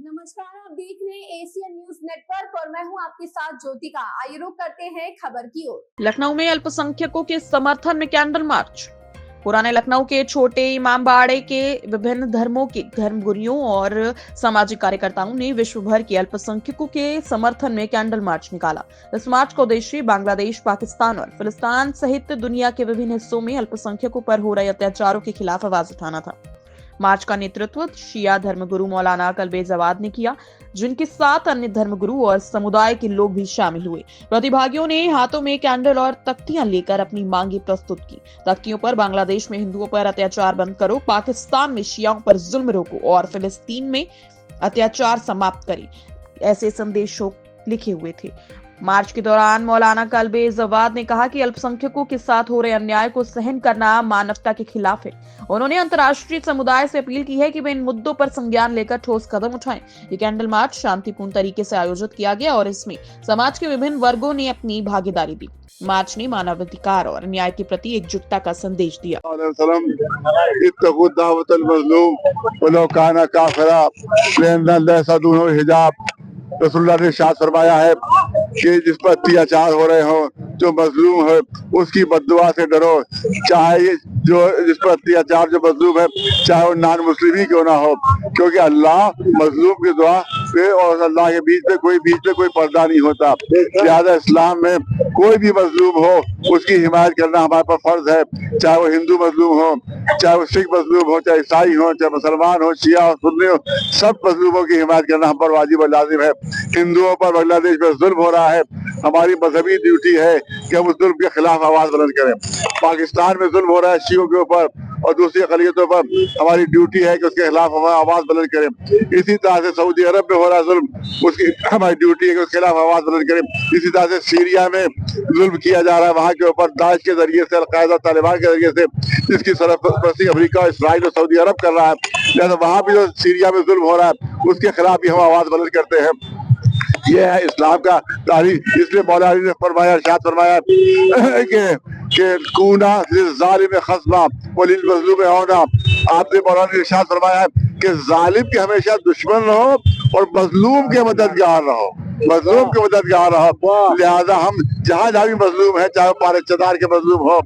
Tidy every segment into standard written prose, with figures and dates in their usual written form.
नमस्कार, आप देख रहे हैं एशियन न्यूज नेटवर्क और मैं हूं आपके साथ ज्योतिका। आइए रुक करते हैं खबर की ओर। लखनऊ में अल्पसंख्यकों के समर्थन में कैंडल मार्च। पुराने लखनऊ के छोटे इमामबाड़े के विभिन्न धर्मों के धर्मगुरुओं और सामाजिक कार्यकर्ताओं ने विश्व भर के अल्पसंख्यकों के समर्थन में कैंडल मार्च निकाला। इस मार्च का उद्देश्य बांग्लादेश, पाकिस्तान और फिलिस्तीन सहित दुनिया के विभिन्न हिस्सों में अल्पसंख्यकों पर हो रहे अत्याचारों के खिलाफ आवाज उठाना था। मार्च का नेतृत्व शिया धर्मगुरु मौलाना कल्बे जवाद ने किया, जिनके साथ अन्य धर्मगुरु और समुदाय के लोग भी शामिल हुए। प्रतिभागियों ने हाथों में कैंडल और तख्तियां लेकर अपनी मांगे प्रस्तुत की। तख्तियों पर बांग्लादेश में हिंदुओं पर अत्याचार बंद करो, पाकिस्तान में शियाओं पर जुल्म रोको और फिलिस्तीन में अत्याचार समाप्त करें, ऐसे संदेशों लिखे हुए थे। मार्च के दौरान मौलाना कल्बे जवाद ने कहा कि अल्पसंख्यकों के साथ हो रहे अन्याय को सहन करना मानवता के खिलाफ है। उन्होंने अंतर्राष्ट्रीय समुदाय से अपील की है कि वे इन मुद्दों पर संज्ञान लेकर ठोस कदम उठाएं। ये कैंडल मार्च शांतिपूर्ण तरीके से आयोजित किया गया और इसमें समाज के विभिन्न वर्गों ने अपनी भागीदारी दी। मार्च ने मानवाधिकार और न्याय के प्रति एकजुटता का संदेश दिया। रसूलुल्लाह ने इरशाद फरमाया है कि जिस पर अत्याचार हो रहे हो, जो मजलूम है, उसकी बद्दुआ से डरो। चाहे जो जिस पर अत्याचार जो मजलूम है, चाहे वो नॉन मुस्लिम ही क्यों ना हो, क्योंकि अल्लाह मजलूम की दुआ पे और अल्लाह के बीच में कोई पर्दा नहीं होता। लिहाजा इस्लाम में कोई भी मजलूम हो, उसकी हिमायत करना हमारे पर फर्ज है। चाहे वो हिंदू मजलूम हो, चाहे वो सिख मजलूम हो, चाहे ईसाई हो, चाहे मुसलमान हो, शिया हो, सुन्नी हो, सब मजलूमों की हिमायत करना हम पर वाजिब और लाजिम है। हिंदुओं पर बांग्लादेश में जुल्म हो रहा है, हमारी मजहबी ड्यूटी है कि हम उस जुल्म के खिलाफ आवाज बुलंद करें। पाकिस्तान में जुल्म हो रहा है शियों के ऊपर और दूसरी अक़लियतों पर, हमारी ड्यूटी है कि उसके खिलाफ हम आवाज बुलंद करें। इसी तरह से सऊदी अरब में हो रहा है जुल्म, उसकी हमारी ड्यूटी है कि उसके खिलाफ आवाज बुलंद करें। इसी तरह से सीरिया में जुल्म किया जा रहा है, वहाँ के ऊपर दाइश के जरिए से, अल-कायदा, तालिबान के जरिए से, जिसकी सरपरस्ती अफ्रीका, इसराइल और सऊदी अरब कर रहा है। लिहाजा वहाँ भी जो सीरिया में जुल्म हो रहा है, उसके खिलाफ भी हम आवाज बुलंद करते हैं। ये है इस्लाम का तारीख। इसलिए मौला अली ने फरमाया, इरशाद फरमाया कि कूना ज़ालिम खस्मा व लिल मज़लूम औना। आपने मौला ने इरशाद फरमाया है कि जालिम के हमेशा दुश्मन रहो और मजलूम के मददगार रहो, मजलूम के मददगार रहो। लिहाजा हम जहाँ जहाँ भी मजलूम है, चाहे वो पाकिस्तान के मजलूम हो,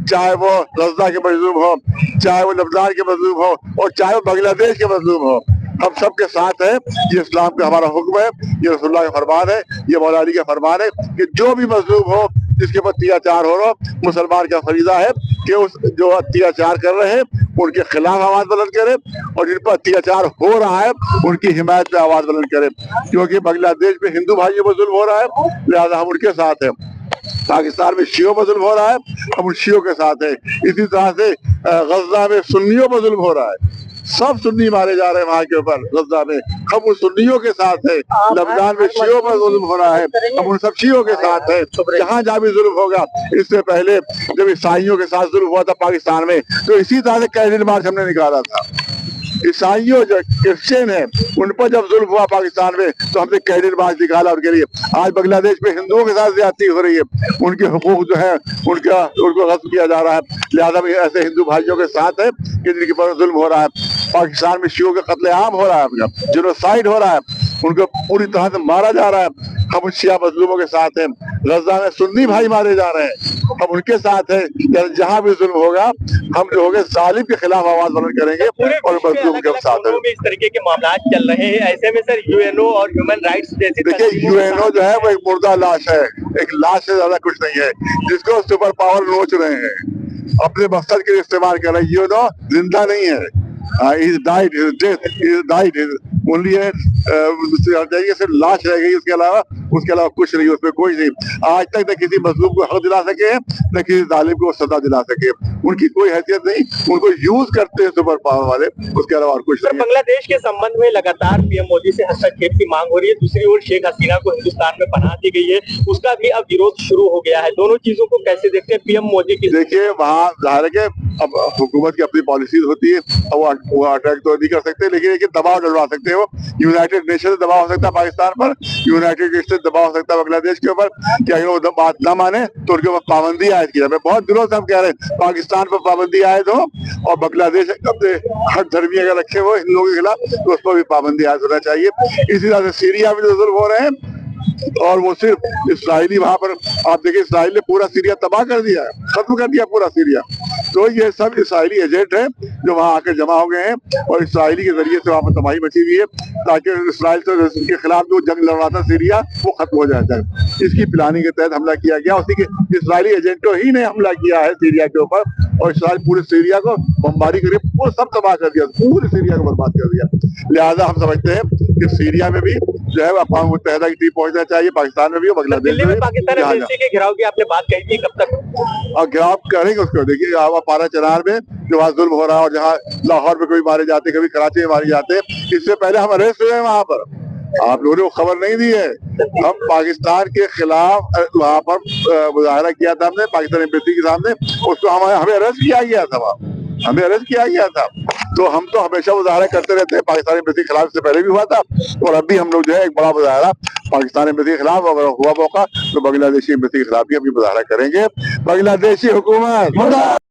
चाहे वो गज़ा के मजलूम हो, चाहे वो लबनान के मजलूम हो और चाहे वो बांग्लादेश के मजलूम हो, हम सब के साथ है। ये इस्लाम का हमारा हुक्म है, ये रसूलुल्लाह का फरमान है, ये मौला अली का फरमान है कि जो भी मजलूम हो, जिसके ऊपर अत्याचार हो रहा, मुसलमान का फरीजा है कि उस जो अत्याचार कर रहे हैं उनके खिलाफ आवाज बुलंद करे और जिन पर अत्याचार हो रहा है उनकी हिमायत पे आवाज बुलंद करे। क्योंकि बांग्लादेश में हिंदू भाइयों पर जुल्म हो रहा है, लिहाजा हम उनके साथ हैं। पाकिस्तान में शियों पर जुल्म हो रहा है, हम उन शियों के साथ हैं। इसी तरह से गज़ा में सुन्नियों पर जुल्म हो रहा है, सब सुन्नी मारे जा रहे हैं वहाँ के ऊपर गज़ा में, हम उन सुन्नियों के साथ हैं। लबनान में शियों पर जुल्म हो रहा है, हम उन सब शियों के साथ हैं। जहाँ जहाँ भी जुल्म होगा, इससे पहले जब ईसाइयों के साथ जुल्म हुआ था पाकिस्तान में, तो इसी तरह से कैंडल मार्च हमने निकाला था। ईसाइयों जो क्रिश्चियन है उन पर जब जुल्म हुआ पाकिस्तान में, तो हमने कैंडल मार्च निकाला उनके लिए। आज बांग्लादेश में हिंदुओं के साथ ज्यादती हो रही है, उनके हुकूक जो है उनको गस्ब किया जा रहा है। लिहाजा भी ऐसे हिंदू भाइयों के साथ है कि जिनके पर जुल्म हो रहा है। पाकिस्तान में शियों का कत्लेआम हो रहा है, जेनोसाइड हो रहा है, उनको पूरी तरह से मारा जा रहा है। हम शिया मजलूमों के साथ हैं। गज़ा में सुन्नी भाई मारे जा रहे हैं, हम उनके साथ हैं। जहाँ भी जुल्म होगा, हम जो होंगे जालिम के खिलाफ आवाज बुलंद करेंगे और मजलूम के साथ हैं। इस तरीके के मामला चल रहे हैं, ऐसे में सर यूएनओ और ह्यूमन राइट्स जैसे, देखिए यूएनओ जो है वो एक मुर्दा लाश है, एक लाश से ज्यादा कुछ नहीं है, जिसको सुपर पावर नोच रहे हैं, अपने मकसद के लिए इस्तेमाल कर रहे हैं। यूएनओ जिंदा नहीं है, He's died, his death, he's died, only सिर्फ लाश रह गई, उसके अलावा कुछ नहीं, उसमें कोई नहीं। आज तक न किसी मजलूम को हक दिला सके, न किसी जालिम को सजा दिला सके, उनकी कोई हैसियत नहीं, उनको यूज करते हैं सुपर पावर वाले, उसके अलावा और कुछ नहीं। बांग्लादेश के संबंध में लगातार पीएम मोदी से हस्तक्षेप की मांग हो रही है, दूसरी ओर शेख हसीना को हिंदुस्तान में पनाह दी गई है, उसका भी अब विरोध शुरू हो गया है। दोनों चीजों को कैसे देखते हैं पीएम मोदी की? देखिए वहाँ ज़ाहिर है कि अब हुकूमत की अपनी पॉलिसीज होती है और वो वो अटैक तो नहीं कर सकते, लेकिन दबाव डलवा सकते हैं। वो यूनाइटेड नेशन से दबाव हो सकता है पाकिस्तान पर, यूनाइटेड नेशन से दबाव हो सकता है बांग्लादेश के ऊपर कि अगर वो बात ना माने तो उनके ऊपर पाबंदी आयद की जाए। बहुत दिनों से हम कह रहे हैं पाकिस्तान पर पाबंदी आयद हो और बांग्लादेश अपने हर धर्मी अगर रखे हो हिंदुओं के खिलाफ तो उस पर भी पाबंदी आयद होना चाहिए। इसी तरह से सीरिया में जो जुल्म हो रहे हैं और वो सिर्फ इसराइली वहां पर, आप देखिए इसराइल ने पूरा सीरिया तबाह कर दिया है, खत्म कर दिया पूरा सीरिया। तो ये सब इसराइली एजेंट है जो वहां आकर जमा हो गए हैं और इसराइली के जरिए से वहां पर तबाही मची हुई है ताकि इसराइल से के खिलाफ जो जंग लड़ रहा था सीरिया वो खत्म हो जाता है। इसकी प्लानिंग के तहत हमला किया गया, उसी के इसराइली एजेंटों ही ने हमला किया है सीरिया के ऊपर और इसराइल पूरे सीरिया को बमबारी करके पूरा सब तबाह कर दिया, पूरे सीरिया को बर्बाद कर दिया। लिहाजा हम समझते हैं कि सीरिया में भी जो है अक़वाम मुत्तहिदा की टीम पहुंचना चाहिए, पाकिस्तान में भी और बांग्लादेश में भी। पाकिस्तान एम्बेसी के घेराव की आपने बात कही थी, कब तक और घेराव करेंगे उसको? देखिए पारा चनार में जो वहाँ जुल्म हो रहा है और जहाँ लाहौर में कभी मारे जाते कभी कराची में मारे जाते, इससे पहले हम अरेस्ट हुए हैं वहाँ पर, आप लोगों ने वो खबर नहीं दी है। हम पाकिस्तान के खिलाफ वहाँ पर मुजाहरा किया था हमने पाकिस्तान एम्बेसी के सामने, उसको हमें अरेस्ट किया गया था, वहाँ हमें अरेस्ट किया गया था। तो हम तो हमेशा मुजाहरा करते रहते हैं पाकिस्तान एम्बेसी के खिलाफ, इससे पहले भी हुआ था और अब भी हम लोग जो है एक बड़ा मुजाहरा पाकिस्तान एम्बेसी के खिलाफ, अगर हुआ मौका तो बांग्लादेशी एम्बेसी के खिलाफ भी हम मुजाहरा करेंगे। बांग्लादेशी हुकूमत